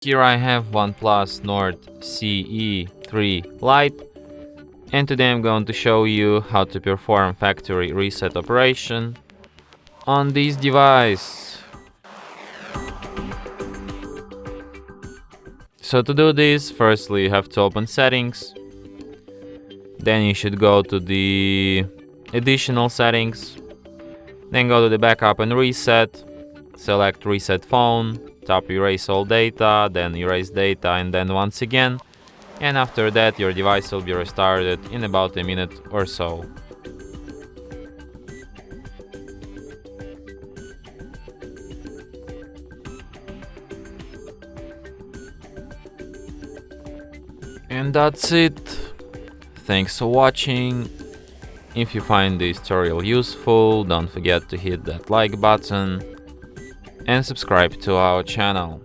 Here I have OnePlus Nord CE 3 Lite, and today I'm going to show you how to perform factory reset operation on this device. So to do this, firstly you have to open settings, then you should go to the additional settings, then go to the backup and reset, select reset phone, tap erase all data, then erase data, and then once again, and after that your device will be restarted in about a minute or so. And that's it. Thanks for watching. If you find this tutorial useful, don't forget to hit that like button and subscribe to our channel.